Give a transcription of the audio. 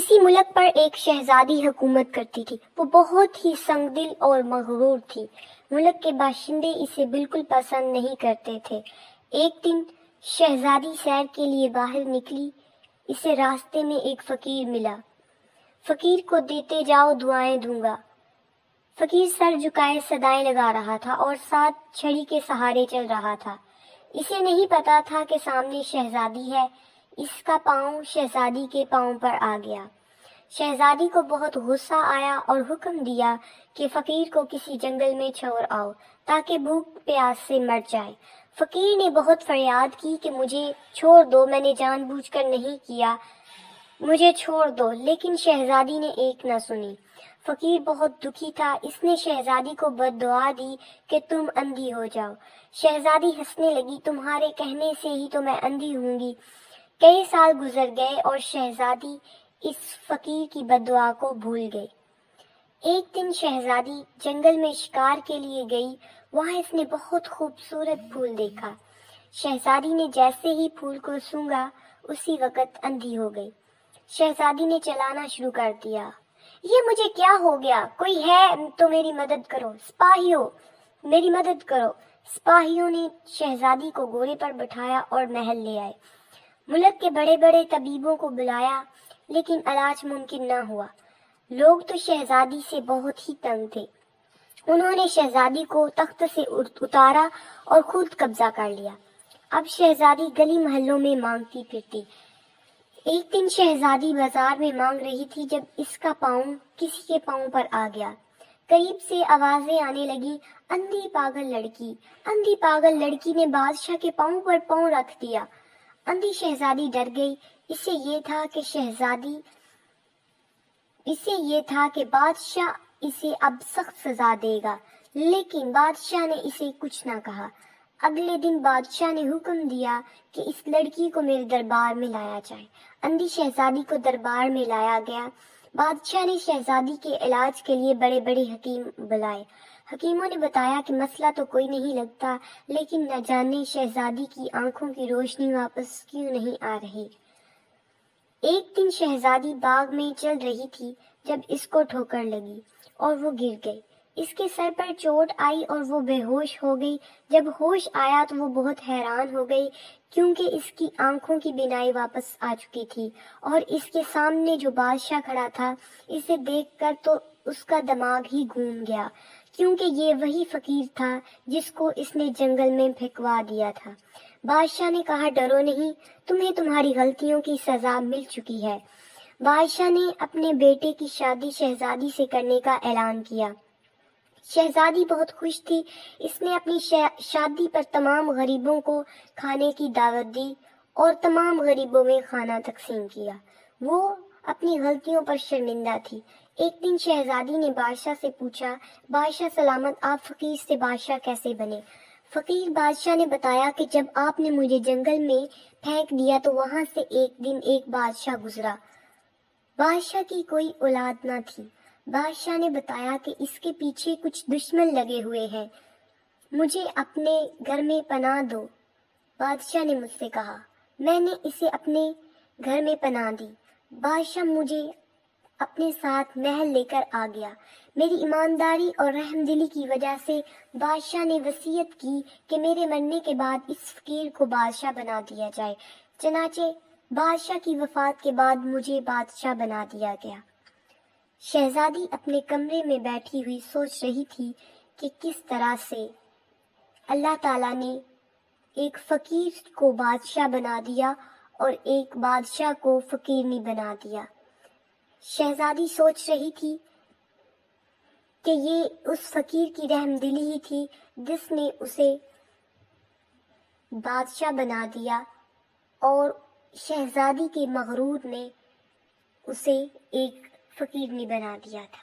کسی ملک پر ایک شہزادی حکومت کرتی تھی۔ وہ بہت ہی سنگ دل اور مغرور تھی۔ ملک کے باشندے اسے بالکل پسند نہیں کرتے تھے۔ ایک دن شہزادی سیر کے لیے باہر نکلی۔ اسے راستے میں ایک فقیر ملا۔ فقیر کو دیتے جاؤ دعائیں دوں گا۔ فقیر سر جھکائے صدائیں لگا رہا تھا اور ساتھ چھڑی کے سہارے چل رہا تھا۔ اسے نہیں پتا تھا کہ سامنے شہزادی ہے۔ اس کا پاؤں شہزادی کے پاؤں پر آ گیا۔ شہزادی کو بہت غصہ آیا اور حکم دیا کہ فقیر کو کسی جنگل میں چھوڑ آؤ تاکہ بھوک پیاس سے مر جائے۔ فقیر نے بہت فریاد کی کہ مجھے چھوڑ دو، میں نے جان بوجھ کر نہیں کیا، مجھے چھوڑ دو، لیکن شہزادی نے ایک نہ سنی۔ فقیر بہت دکھی تھا۔ اس نے شہزادی کو بد دعا دی کہ تم اندھی ہو جاؤ۔ شہزادی ہنسنے لگی، تمہارے کہنے سے ہی تو میں اندھی ہوں گی۔ کئی سال گزر گئے اور شہزادی اس فقیر کی بد دعا کو بھول گئی۔ ایک دن شہزادی جنگل میں شکار کے لیے گئی۔ وہاں اس نے بہت خوبصورت پھول دیکھا۔ شہزادی نے جیسے ہی پھول کو سونگھا اسی وقت اندھی ہو گئی۔ شہزادی نے چلانا شروع کر دیا، یہ مجھے کیا ہو گیا؟ کوئی ہے تو میری مدد کرو، سپاہیوں میری مدد کرو۔ سپاہیوں نے شہزادی کو گھوڑے پر بٹھایا اور محل لے آئے۔ ملک کے بڑے بڑے طبیبوں کو بلایا لیکن علاج ممکن نہ ہوا۔ لوگ تو شہزادی سے بہت ہی تنگ تھے۔ انہوں نے شہزادی کو تخت سے اتارا اور خود قبضہ کر لیا۔ اب شہزادی گلی محلوں میں مانگتی پھرتی۔ ایک دن شہزادی بازار میں مانگ رہی تھی جب اس کا پاؤں کسی کے پاؤں پر آ گیا۔ قریب سے آوازیں آنے لگی، اندھی پاگل لڑکی، اندھی پاگل لڑکی نے بادشاہ کے پاؤں پر پاؤں رکھ دیا۔ اندھی شہزادی ڈر گئی۔ اسے یہ تھا کہ بادشاہ اسے اب سخت سزا دے گا، لیکن بادشاہ نے اسے کچھ نہ کہا۔ اگلے دن بادشاہ نے حکم دیا کہ اس لڑکی کو میرے دربار میں لایا جائے۔ اندھی شہزادی کو دربار میں لایا گیا۔ بادشاہ نے شہزادی کے علاج کے لیے بڑے بڑے حکیم بلائے۔ حکیموں نے بتایا کہ مسئلہ تو کوئی نہیں لگتا، لیکن نہ جانے شہزادی کی آنکھوں کی روشنی واپس کیوں نہیں آ رہی۔ ایک دن شہزادی باغ میں چل رہی تھی جب اس کو ٹھوکر لگی اور وہ گر گئی۔ اس کے سر پر چوٹ آئی اور وہ بے ہوش ہو گئی۔ جب ہوش آیا تو وہ بہت حیران ہو گئی کیونکہ اس کی آنکھوں کی بینائی واپس آ چکی تھی، اور اس کے سامنے جو بادشاہ کھڑا تھا اسے دیکھ کر تو اس کا دماغ ہی گھوم گیا، کیونکہ یہ وہی فقیر تھا جس کو اس نے جنگل میں پھینکوا دیا تھا۔ بادشاہ نے کہا، ڈرو نہیں، تمہیں تمہاری غلطیوں کی سزا مل چکی ہے۔ بادشاہ نے اپنے بیٹے کی شادی شہزادی سے کرنے کا اعلان کیا۔ شہزادی بہت خوش تھی۔ اس نے اپنی شادی پر تمام غریبوں کو کھانے کی دعوت دی اور تمام غریبوں میں کھانا تقسیم کیا۔ وہ اپنی غلطیوں پر شرمندہ تھی۔ ایک دن شہزادی نے بادشاہ سے پوچھا، بادشاہ سلامت، آپ فقیر سے بادشاہ کیسے بنے؟ فقیر بادشاہ نے بتایا کہ جب آپ نے مجھے جنگل میں پھینک دیا تو وہاں سے ایک دن ایک بادشاہ گزرا۔ بادشاہ کی کوئی اولاد نہ تھی۔ بادشاہ نے بتایا کہ اس کے پیچھے کچھ دشمن لگے ہوئے ہیں، مجھے اپنے گھر میں پناہ دو۔ بادشاہ نے مجھ سے کہا، میں نے اسے اپنے گھر میں پناہ دی۔ بادشاہ مجھے اپنے ساتھ محل لے کر آ گیا۔ میری ایمانداری اور رحم دلی کی وجہ سے بادشاہ نے وصیت کی کہ میرے مرنے کے بعد اس فقیر کو بادشاہ بنا دیا جائے۔ چنانچہ بادشاہ کی وفات کے بعد مجھے بادشاہ بنا دیا گیا۔ شہزادی اپنے کمرے میں بیٹھی ہوئی سوچ رہی تھی کہ کس طرح سے اللہ تعالیٰ نے ایک فقیر کو بادشاہ بنا دیا اور ایک بادشاہ کو فقیرنی بنا دیا۔ شہزادی سوچ رہی تھی کہ یہ اس فقیر کی رحم دلی ہی تھی جس نے اسے بادشاہ بنا دیا، اور شہزادی کے مغرور نے اسے ایک فقیرنی بنا دیا تھا۔